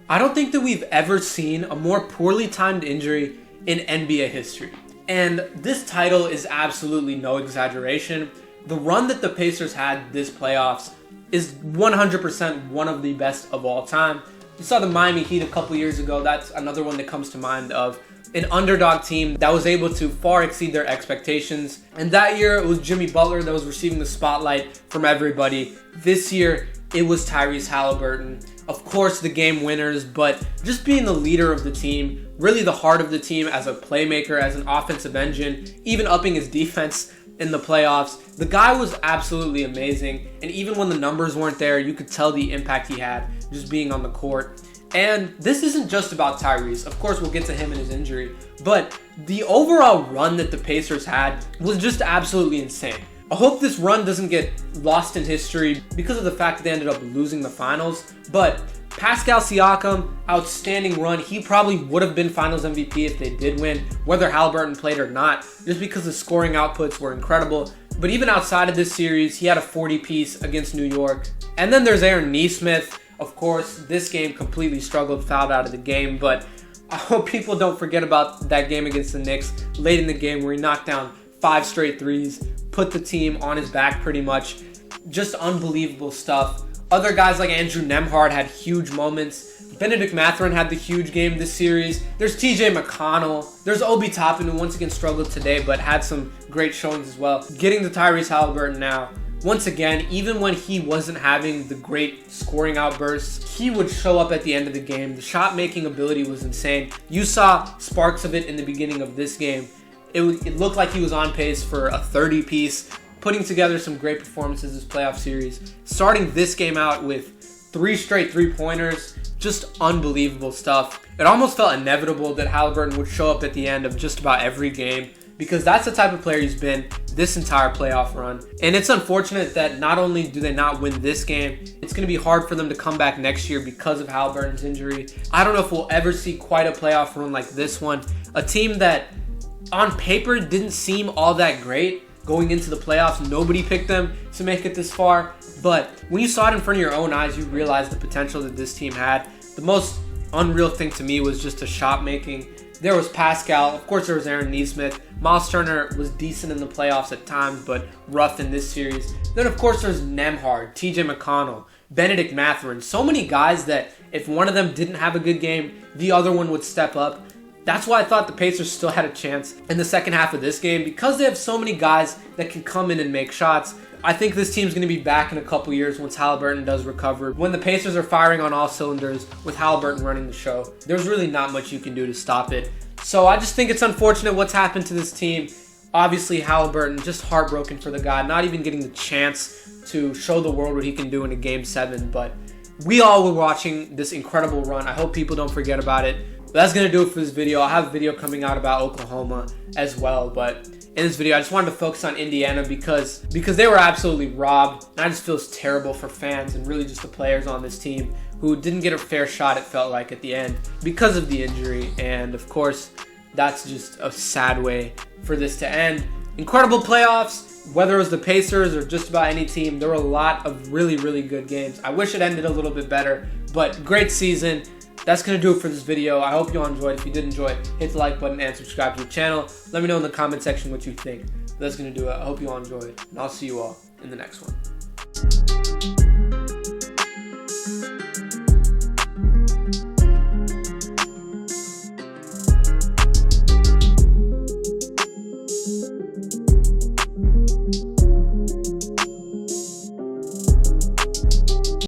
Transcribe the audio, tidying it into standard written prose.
I don't think that we've ever seen a more poorly timed injury in NBA history. And this title is absolutely no exaggeration. The run that the Pacers had this playoffs is 100% one of the best of all time. You saw the Miami Heat a couple years ago. That's another one that comes to mind of an underdog team that was able to far exceed their expectations. And that year, it was Jimmy Butler that was receiving the spotlight from everybody. This year, it was Tyrese Halliburton. Of course, the game winners, but just being the leader of the team, really the heart of the team as a playmaker, as an offensive engine, even upping his defense in the playoffs. The guy was absolutely amazing. And even when the numbers weren't there, you could tell the impact he had just being on the court. And this isn't just about Tyrese. Of course, we'll get to him and his injury. But the overall run that the Pacers had was just absolutely insane. I hope this run doesn't get lost in history because of the fact that they ended up losing the finals. But Pascal Siakam, outstanding run. He probably would have been finals MVP if they did win, whether Halliburton played or not, just because the scoring outputs were incredible. But even outside of this series, he had a 40-piece against New York. And then there's Aaron Nesmith. Of course, this game completely struggled, fouled out of the game. But I hope people don't forget about that game against the Knicks late in the game where he knocked down 5 straight threes, put the team on his back pretty much. Just unbelievable stuff. Other guys like Andrew Nembhard had huge moments. Benedict Mathurin had the huge game this series. There's TJ McConnell. There's Obi Toppin, who once again struggled today but had some great showings as well. Getting to Tyrese Halliburton now. Once again, even when he wasn't having the great scoring outbursts, he would show up at the end of the game. The shot-making ability was insane. You saw sparks of it in the beginning of this game. It looked like he was on pace for a 30-piece, putting together some great performances this playoff series. Starting this game out with 3 straight three-pointers, just unbelievable stuff. It almost felt inevitable that Halliburton would show up at the end of just about every game, because that's the type of player he's been this entire playoff run. And it's unfortunate that not only do they not win this game, it's going to be hard for them to come back next year because of Halliburton's injury. I don't know if we'll ever see quite a playoff run like this one. A team that on paper didn't seem all that great going into the playoffs. Nobody picked them to make it this far. But when you saw it in front of your own eyes, you realized the potential that this team had. The most unreal thing to me was just the shot making. There was Pascal. Of course, there was Aaron Nesmith. Miles Turner was decent in the playoffs at times, but rough in this series. Then, of course, there's Nembhard, TJ McConnell, Benedict Mathurin. So many guys that if one of them didn't have a good game, the other one would step up. That's why I thought the Pacers still had a chance in the second half of this game, because they have so many guys that can come in and make shots. I think this team's going to be back in a couple years once Halliburton does recover. When the Pacers are firing on all cylinders with Halliburton running the show, there's really not much you can do to stop it. So I just think it's unfortunate what's happened to this team. Obviously, Halliburton, just heartbroken for the guy, not even getting the chance to show the world what he can do in a Game 7. But we all were watching this incredible run. I hope people don't forget about it. But that's going to do it for this video. I'll have a video coming out about Oklahoma as well. But in this video, I just wanted to focus on Indiana because they were absolutely robbed. And I just feel terrible for fans and really just the players on this team who didn't get a fair shot, it felt like, at the end because of the injury. And of course, that's just a sad way for this to end. Incredible playoffs, whether it was the Pacers or just about any team. There were a lot of really, really good games. I wish it ended a little bit better, but great season. That's going to do it for this video. I hope you all enjoyed. If you did enjoy it, hit the like button and subscribe to the channel. Let me know in the comment section what you think. That's going to do it. I hope you all enjoyed, and I'll see you all in the next one.